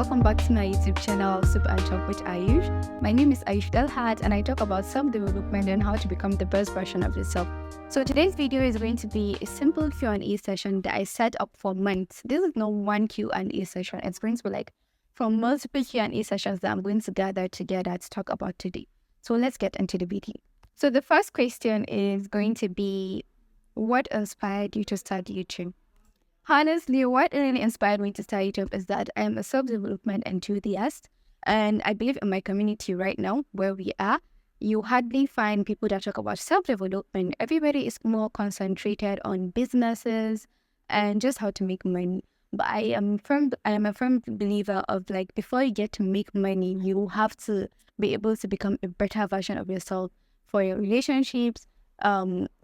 welcome back to my YouTube channel, Soup and Talk with Ayush. My name is Ayush Delhat and I talk about self-development and how to become the best version of yourself. So today's video is going to be a simple Q&A session that I set up for months. This is not one Q&A session. It's going to be like from multiple Q&A sessions that I'm going to gather together to talk about today. So let's get into the video. So the first question is going to be, what inspired you to start YouTube? Honestly, what really inspired me to start YouTube is that I am a self-development enthusiast, and I believe in my community right now, where we are, you hardly find people that talk about self-development. Everybody is more concentrated on businesses and just how to make money. But I am a firm believer of like, before you get to make money, you have to be able to become a better version of yourself for your relationships,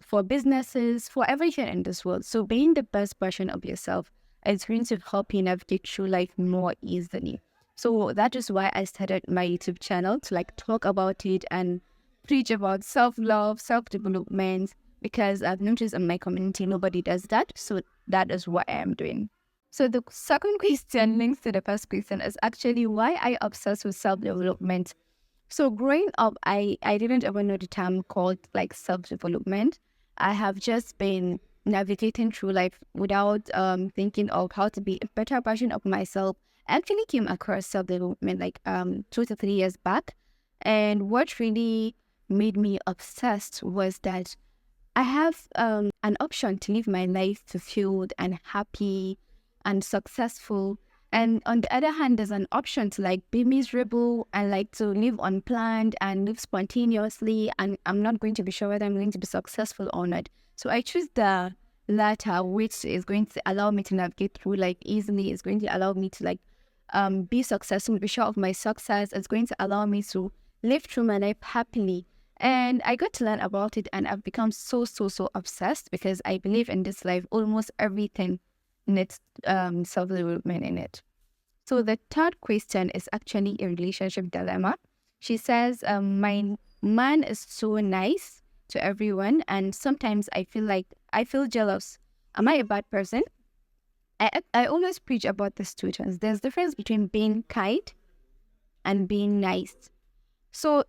for businesses, for everything in this world. So being the best version of yourself is going to help you navigate through life more easily. So that is why I started my YouTube channel, to like talk about it and preach about self-love, self-development, because I've noticed in my community nobody does that. So that is what I am doing. So the second question links to the first question is actually why I obsess with self-development. So growing up, I didn't ever know the term called like self-development. I have just been navigating through life without thinking of how to be a better version of myself. I actually came across self-development like 2 to 3 years back. And what really made me obsessed was that I have an option to live my life fulfilled and happy and successful. And on the other hand, there's an option to like be miserable and like to live unplanned and live spontaneously. And I'm not going to be sure whether I'm going to be successful or not. So I choose the latter, which is going to allow me to navigate through life easily. It's going to allow me to like be successful, be sure of my success. It's going to allow me to live through my life happily. And I got to learn about it, and I've become so obsessed because I believe in this life, almost everything needs self-development in it. So the third question is actually a relationship dilemma. She says, my man is so nice to everyone, and sometimes I feel jealous. Am I a bad person? I always preach about this two terms. There's a difference between being kind and being nice. So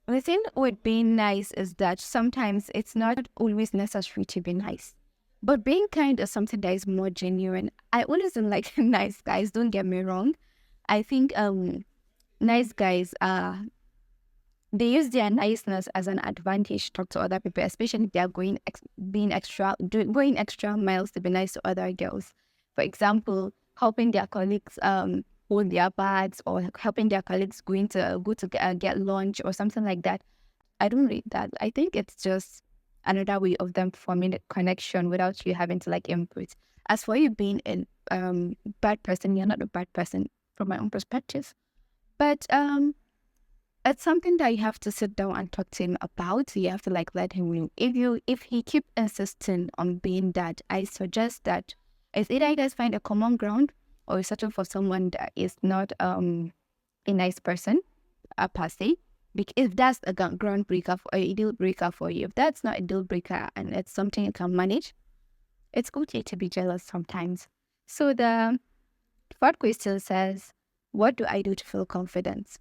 the thing with being nice is that sometimes it's not always necessary to be nice. But being kind is something that is more genuine. I always don't like nice guys, don't get me wrong. I think nice guys they use their niceness as an advantage to talk to other people, especially if they are going extra miles to be nice to other girls. For example, helping their colleagues hold their bags, or helping their colleagues go to get lunch or something like that. I don't read that. I think it's just another way of them forming a connection without you having to like input. As for you being a bad person, you're not a bad person from my own perspective. But it's something that you have to sit down and talk to him about. You have to like let him know. If he keep insisting on being that, I suggest that it's either you guys find a common ground or you settle for someone that is not a nice person per se. If that's a ground breaker or a deal breaker for you, if that's not a deal breaker and it's something you can manage, it's okay to be jealous sometimes. So the fourth question says, what do I do to feel confident?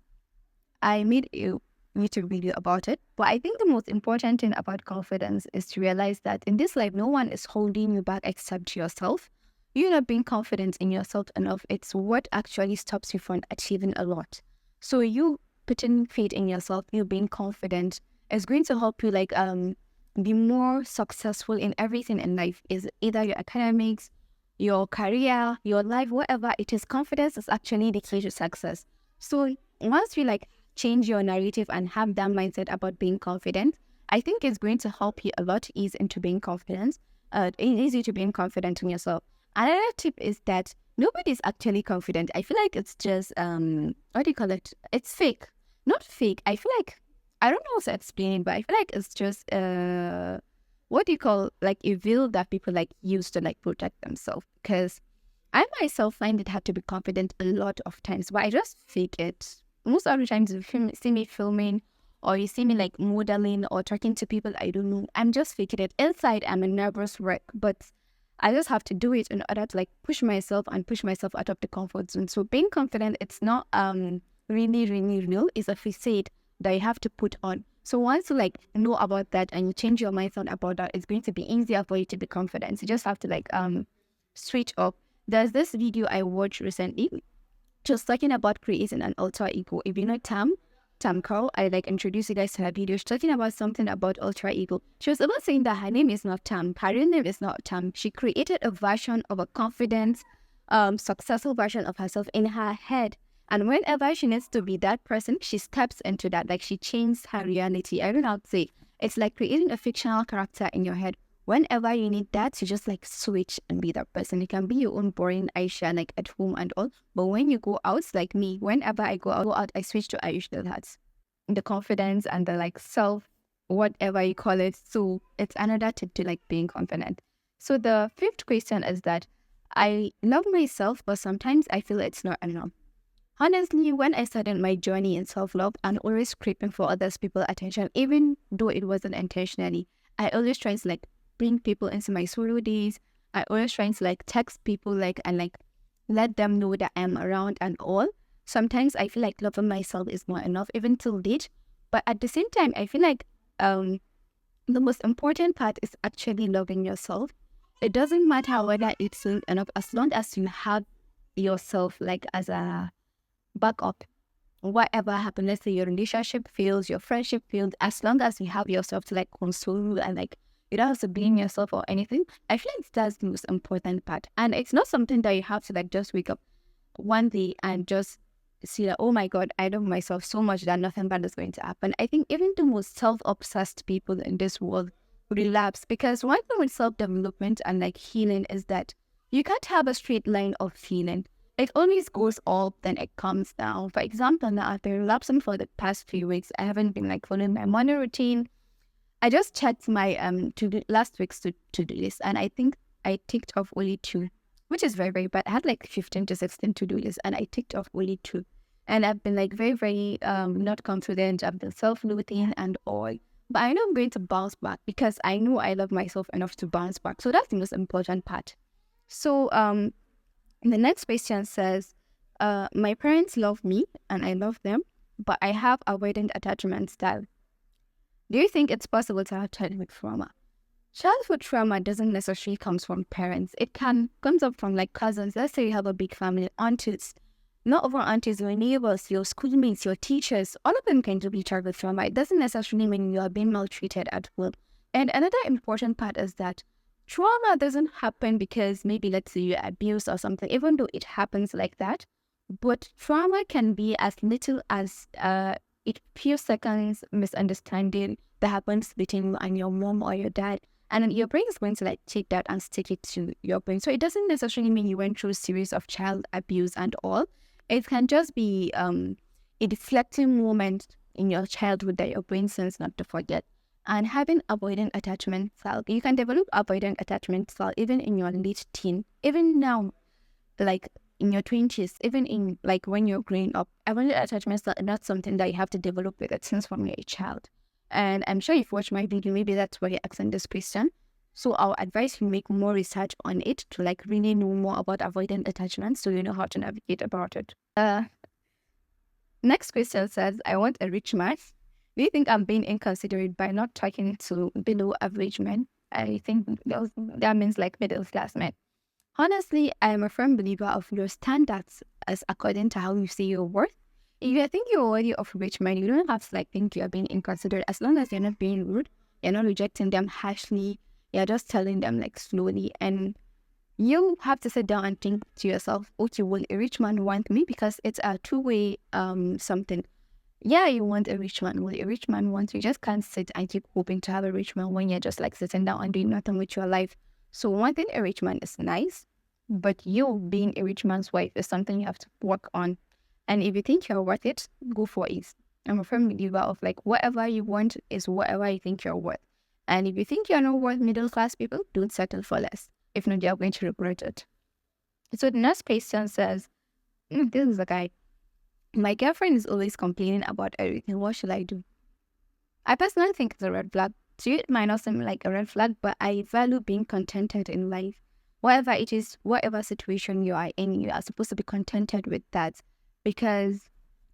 I made a YouTube video about it, but I think the most important thing about confidence is to realize that in this life, no one is holding you back except yourself. You're not being confident in yourself enough. It's what actually stops you from achieving a lot. So you putting faith in yourself, you being confident, is going to help you like be more successful in everything in life. Is either your academics, your career, your life, whatever it is. Confidence is actually the key to success. So once you like change your narrative and have that mindset about being confident, I think it's going to help you a lot ease into being confident. Easy to being confident in yourself. Another tip is that nobody's actually confident. I feel like it's just what do you call it? It's fake. Not fake. I feel like, I don't know how to explain it, but I feel like it's just what do you call, like a veil that people like use to like protect themselves. Because I myself find it hard to be confident a lot of times, but I just fake it. Most of the times you see me filming or you see me like modeling or talking to people I don't know, I'm just faking it. Inside, I'm a nervous wreck, but I just have to do it in order to like push myself out of the comfort zone. So being confident, it's not really, really real. It's a facade that you have to put on. So once you like know about that and you change your mindset about that, it's going to be easier for you to be confident. You just have to like switch up. There's this video I watched recently just talking about creating an alter ego. If you know Tam Carl, I like introduced you guys to her video. She's talking about something about alter ego. She was about saying that her name is not Tam. Her real name is not Tam. She created a version of a confident, successful version of herself in her head. And whenever she needs to be that person, she steps into that. Like she changes her reality. I don't know how to say. It's like creating a fictional character in your head. Whenever you need that, you just like switch and be that person. It can be your own boring Aisha, like at home and all. But when you go out, like me, whenever I go out, I switch to Aisha. That's the confidence and the like self, whatever you call it. So it's another tip to like being confident. So the fifth question is that I love myself, but sometimes I feel it's not enough. Honestly, when I started my journey in self-love and always craving for others people's attention, even though it wasn't intentionally, I always try to like bring people into my solo days. I always try to like text people like and like let them know that I'm around and all. Sometimes I feel like loving myself is not enough, even till date. But at the same time, I feel like the most important part is actually loving yourself. It doesn't matter whether it's enough, as long as you have yourself like as a backup. Whatever happens, let's say your relationship fails, your friendship fails, as long as you have yourself to like console you and like you don't have to blame yourself or anything. I feel like that's the most important part. And it's not something that you have to like just wake up one day and just see that, oh my God, I love myself so much that nothing bad is going to happen. I think even the most self-obsessed people in this world relapse, because one thing with self-development and like healing is that you can't have a straight line of healing. It always goes up, then it comes down. For example, now I've been relapsing for the past few weeks. I haven't been like following my morning routine. I just checked my last week's to-do list, and I think I ticked off only 2, which is very, very bad. I had like 15 to 16 to-do lists, and I ticked off only 2. And I've been like very, very not confident. I've been self-loathing and all. But I know I'm going to bounce back because I know I love myself enough to bounce back. So that's the most important part. So the next question says, my parents love me and I love them, but I have avoidant attachment style. Do you think it's possible to have childhood trauma? Childhood trauma doesn't necessarily come from parents. It comes up from like cousins. Let's say you have a big family, aunties. Not over aunties, your neighbors, your schoolmates, your teachers. All of them can do childhood trauma. It doesn't necessarily mean you are being maltreated at home. And another important part is that trauma doesn't happen because maybe let's say you're abused or something, even though it happens like that. But trauma can be as little as it few seconds misunderstanding that happens between you and your mom or your dad, and then your brain is going to like take that and stick it to your brain. So it doesn't necessarily mean you went through a series of child abuse and all. It can just be a deflecting moment in your childhood that your brain sends not to forget. And having avoidant attachment style, you can develop avoidant attachment style even in your late teen, even now, like in your 20s, even in like when you're growing up. Avoidant attachment style is not something that you have to develop with it since when you're a child. And I'm sure you've watched my video, maybe that's why you're asking this question. So I'll advise you make more research on it to like really know more about avoidant attachment so you know how to navigate about it. Next question says, I want a rich man. Do you think I'm being inconsiderate by not talking to below average men? I think that means like middle class men. Honestly, I am a firm believer of your standards as according to how you see your worth. If you think you're worthy of rich men, you don't have to like think you're being inconsiderate. As long as you're not being rude, you're not rejecting them harshly, you're just telling them like slowly. And you have to sit down and think to yourself, okay, will a rich man want me? Because it's a two-way something. Yeah, you want a rich man. Will a rich man want you? You just can't sit and keep hoping to have a rich man when you're just like sitting down and doing nothing with your life. So wanting a rich man is nice, but you being a rich man's wife is something you have to work on. And if you think you're worth it, go for it. I'm a firm believer of like whatever you want is whatever you think you're worth. And if you think you're not worth middle class people, don't settle for less. If not, you're going to regret it. So the next question says, this is a guy. My girlfriend is always complaining about everything. What should I do? I personally think it's a red flag. To you, it might not seem like a red flag, but I value being contented in life. Whatever it is, whatever situation you are in, you are supposed to be contented with that. Because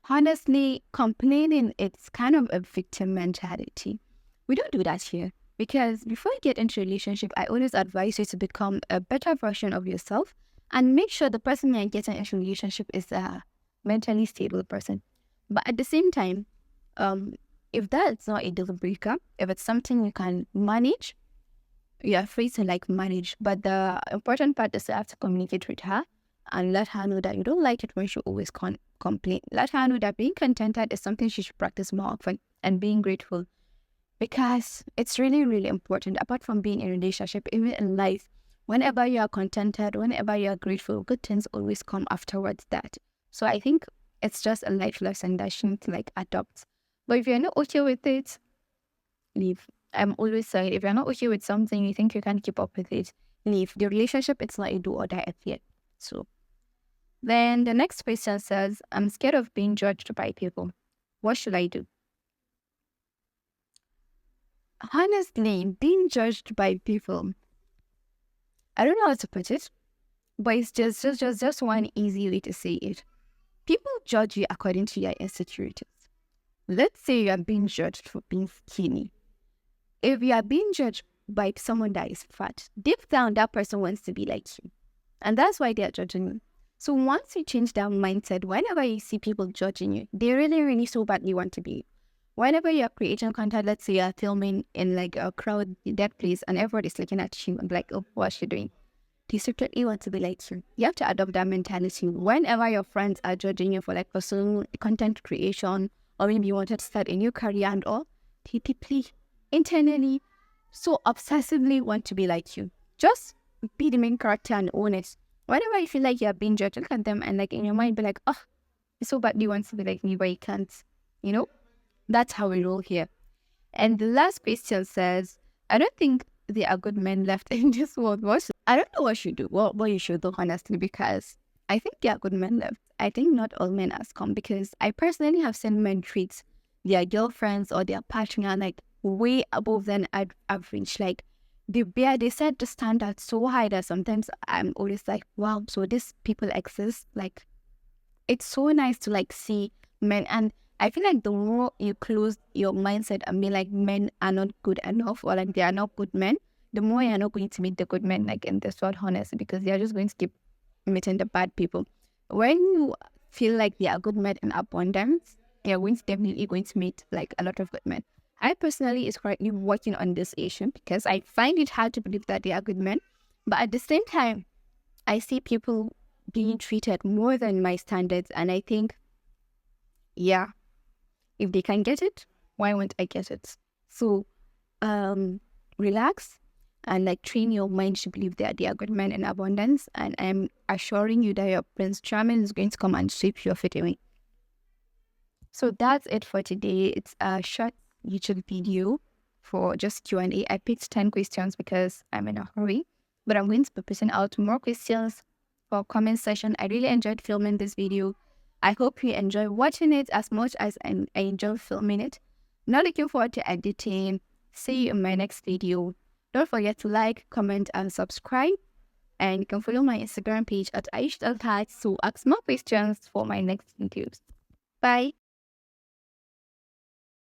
honestly, complaining, it's kind of a victim mentality. We don't do that here. Because before you get into a relationship, I always advise you to become a better version of yourself and make sure the person you're getting into a relationship is a mentally stable person. But at the same time, if that's not a deal breaker, if it's something you can manage, you're free to like manage. But the important part is to have to communicate with her and let her know that you don't like it when she always complain. Let her know that being contented is something she should practice more often, and being grateful, because it's really, really important. Apart from being in a relationship, even in life, whenever you are contented, whenever you are grateful, good things always come afterwards that. So I think it's just a life lesson that she needs to like adopt. But if you're not okay with it, leave. I'm always saying, if you're not okay with something, you think you can't keep up with it, leave. The relationship, it's not a do or die affair. So then the next question says, I'm scared of being judged by people. What should I do? Honestly, being judged by people, I don't know how to put it, but it's just one easy way to say it. People judge you according to your insecurities. Let's say you are being judged for being skinny. If you are being judged by someone that is fat, deep down that person wants to be like you. And that's why they are judging you. So once you change that mindset, whenever you see people judging you, they really, really so badly want to be you. Whenever you're creating content, let's say you're filming in like a crowd, that place, and everyone is looking at you and like, oh, what's she doing? They secretly want to be like you. You have to adopt that mentality. Whenever your friends are judging you for like pursuing content creation, or maybe you wanted to start a new career and all, they deeply, internally, so obsessively want to be like you. Just be the main character and own it. Whenever you feel like you're being judged, look at them and like in your mind be like, oh, you so badly wants to be like me, but you can't. You know? That's how we roll here. And the last question says, I don't think there are good men left in this world. I don't know what you do, what you should do, honestly, because I think there are good men left. I think not all men has come, because I personally have seen men treat their girlfriends or their partner like way above than average. Like they set the standard so high that sometimes I'm always like, wow, so these people exist. Like, it's so nice to like see men, and I feel like the more you close your mindset and be like men are not good enough, or like they are not good men, the more you're not going to meet the good men like in this world, honestly, because they're just going to keep meeting the bad people. When you feel like there are good men in abundance, you're definitely going to meet like a lot of good men. I personally is currently working on this issue because I find it hard to believe that they are good men, but at the same time, I see people being treated more than my standards, and I think, yeah, if they can get it, why won't I get it? So, relax and like train your mind to believe that they are good men in abundance. And I'm assuring you that your Prince Charming is going to come and sweep your feet away. So that's it for today. It's a short YouTube video for just Q&A. I picked 10 questions because I'm in a hurry, but I'm going to be putting out more questions for comment session. I really enjoyed filming this video. I hope you enjoy watching it as much as I enjoy filming it. Now looking forward to editing. See you in my next video. Don't forget to like, comment, and subscribe. And you can follow my Instagram page at Aishdalhat to ask more questions for my next videos. Bye.